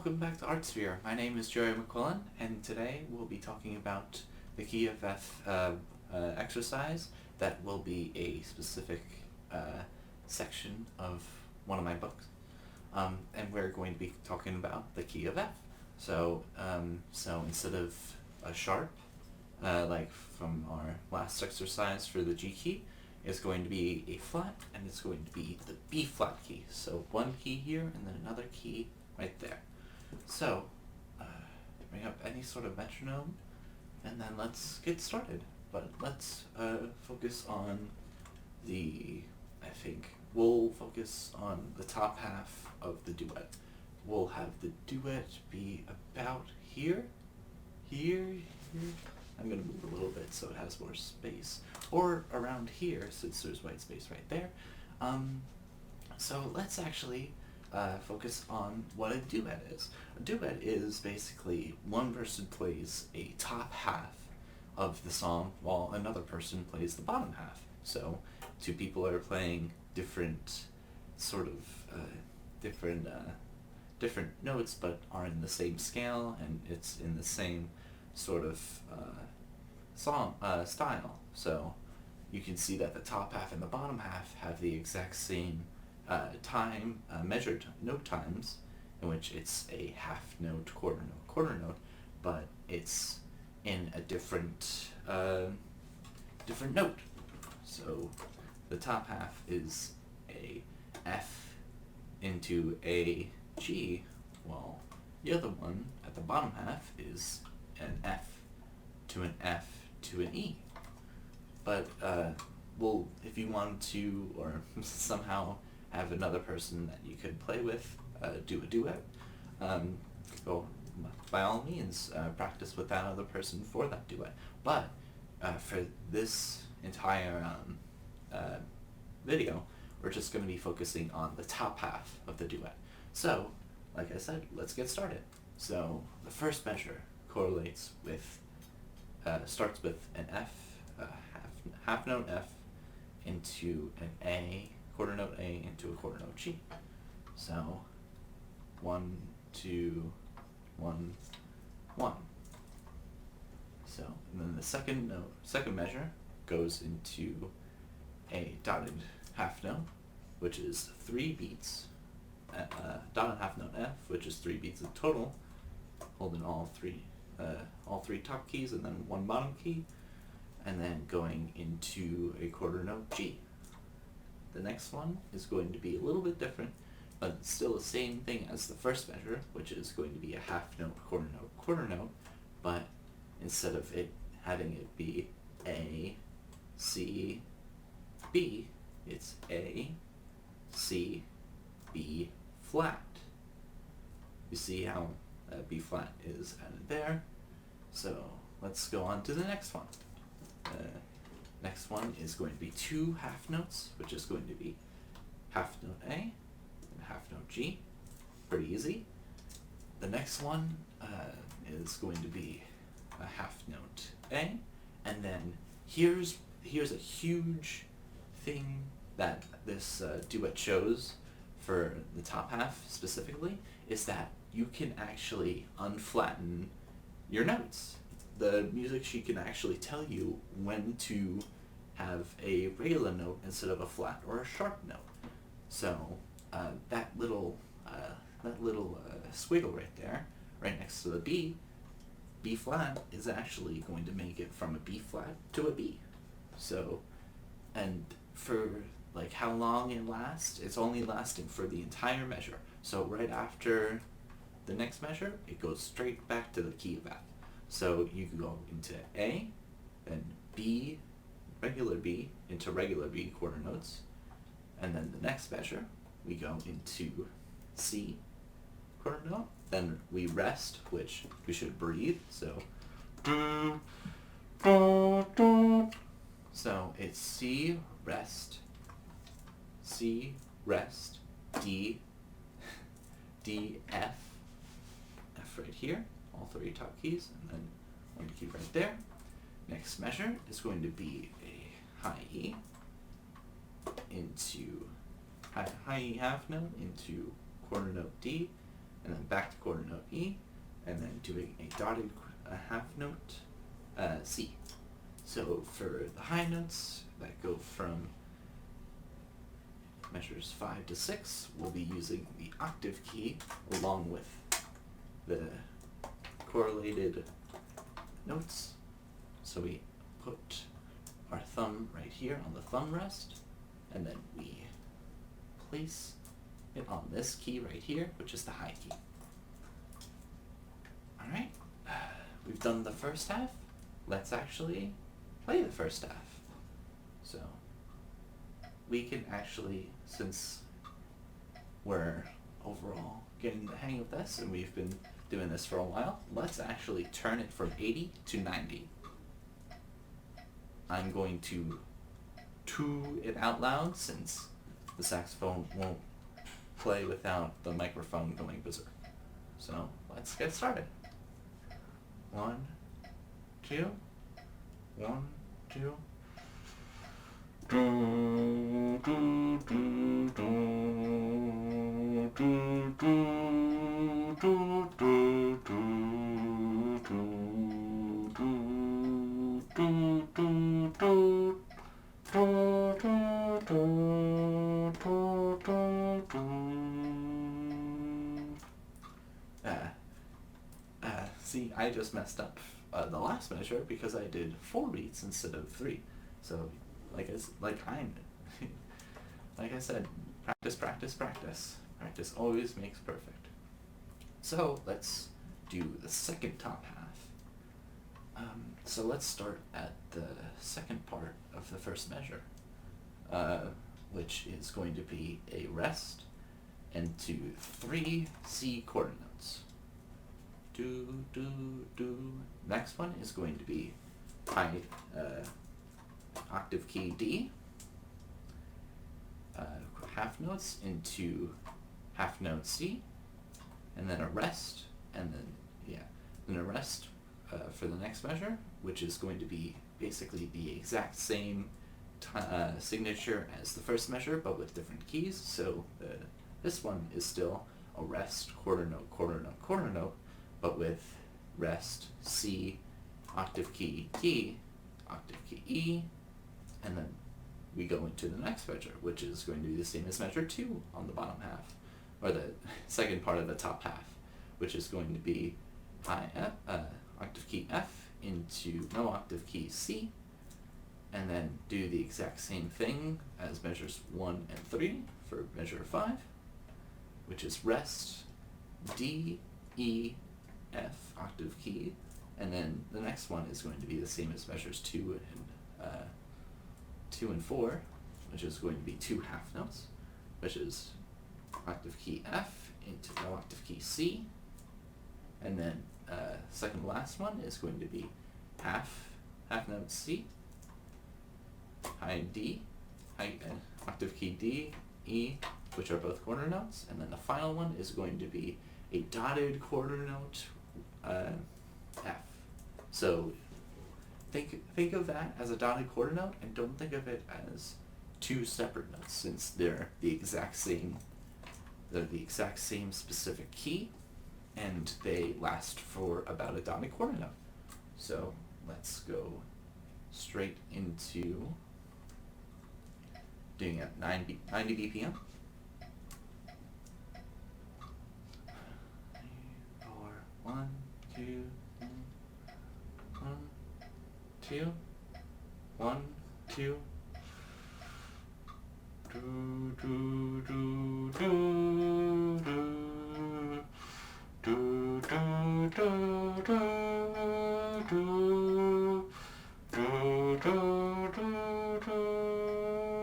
welcome back to ArtSphere. My name is Joey McQuillan, and today we'll be talking about the key of F exercise that will be a specific section of one of my books. And we're going to be talking about the key of F. So instead of a sharp, like from our last exercise for the G key, it's going to be a flat, and it's going to be the B flat key. So one key here, and then another key right there. So, bring up any sort of metronome, and then let's get started. But let's focus on we'll focus on the top half of the duet. We'll have the duet be about here. I'm going to move a little bit so it has more space. Or around here, since there's white space right there. So let's actually focus on what a duet is. A duet is basically one person plays a top half of the song while another person plays the bottom half. So two people are playing different different notes, but are in the same scale, and it's in the same sort of style. So you can see that the top half and the bottom half have the exact same measured note times, in which it's a half note, quarter note, but it's in a different note. So the top half is a F into a G, while the other one at the bottom half is an F to an F to an E. But if you wanted to, or somehow have another person that you could play with, do a duet, by all means, practice with that other person for that duet. But for this entire video, we're just going to be focusing on the top half of the duet. So, like I said, let's get started. So the first measure correlates with, starts with an F, half note F into an A, quarter note A into a quarter note G. So 1, 2, 1, 1. So, and then the second measure goes into a dotted half note, which is 3 beats. Dotted half note F, which is 3 beats in total, holding all three top keys and then one bottom key, and then going into a quarter note G. The next one is going to be a little bit different, but it's still the same thing as the first measure, which is going to be a half note, quarter note, but instead of having it be A, C, B, it's A, C, B, flat. You see how B flat is added there? So let's go on to the next one. Next one is going to be 2 half notes, which is going to be half note A and half note G. Pretty easy. The next one is going to be a half note A, and then here's a huge thing that this duet shows for the top half specifically, is that you can actually unflatten your notes. The music sheet can actually tell you when to have a regular note instead of a flat or a sharp note. So that little squiggle right there, right next to the B flat, is actually going to make it from a B flat to a B. So, and for like how long it lasts, it's only lasting for the entire measure. So right after the next measure, it goes straight back to the key of F. So you can go into A, then B, regular B, into regular B quarter notes, and then the next measure, we go into C, quarter note, then we rest, which we should breathe, so it's C, rest, D, F, F right here, all 3 top keys, and then one key right there. Next measure is going to be a high E into high E half note into quarter note D, and then back to quarter note E, and then doing a dotted half note C. So for the high notes that go from measures 5 to 6, we'll be using the octave key along with the correlated notes. So we put our thumb right here on the thumb rest, and then we place it on this key right here, which is the high key. Alright, we've done the first half. Let's actually play the first half. So we can actually, since we're overall getting the hang of this and we've been doing this for a while, let's actually turn it from 80 to 90. I'm going to too it out loud since the saxophone won't play without the microphone going berserk. So let's get started. 1, 2, 1, 2. Do, do, do, do, do, do, do, do, do, do, do, do, do, do. See, I just messed up the last measure because I did 4 beats instead of 3. So, like I said, practice, practice, practice. Practice always makes perfect. So let's do the second top half. So let's start at the second part of the first measure, which is going to be a rest and 3 C quarter notes. Do, do, do. Next one is going to be high octave key D, half notes into half note C, and then a rest, and then a rest for the next measure, which is going to be basically the exact same signature as the first measure, but with different keys. So this one is still a rest, quarter note, quarter note, quarter note, but with rest, C, octave key, octave key, E, and then we go into the next measure, which is going to be the same as measure 2 on the bottom half, or the second part of the top half, which is going to be high F, octave key F into no octave key C, and then do the exact same thing as measures 1 and 3 for measure 5, which is rest, D, E, F, octave key, and then the next one is going to be the same as measures 2 and 4, which is going to be 2 half notes, which is octave key F into no octave key C, and then second to last one is going to be half note C, high D, octave key D, E, which are both quarter notes, and then the final one is going to be a dotted quarter note F. So think of that as a dotted quarter note, and don't think of it as 2 separate notes, since they're the exact same specific key, and they last for about a dotted quarter note. So let's go straight into doing at 90 BPM. 4, 1, 2, 1, 2, 1, 2. Do, do, do, do, do. Do, do, do, do, do. Do, do, do, do,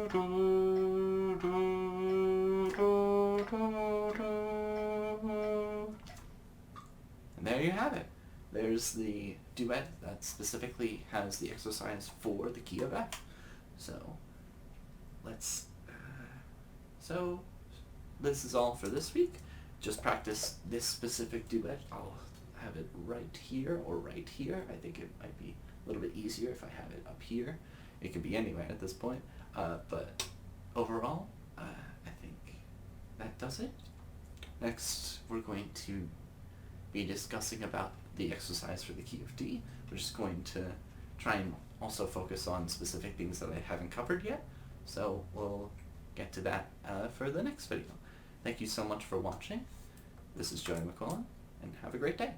do, do, do, do. And there you have it. There's the duet that specifically has the exercise for the key of F. So let's so this is all for this week. Just practice this specific duet. I'll have it right here or right here. I think it might be a little bit easier if I have it up here. It can be anywhere at this point. But overall, I think that does it. Next we're going to be discussing about the exercise for the key of D. We're just going to try and also focus on specific things that I haven't covered yet. So we'll get to that for the next video. Thank you so much for watching. This is Joey McQuillan, and have a great day.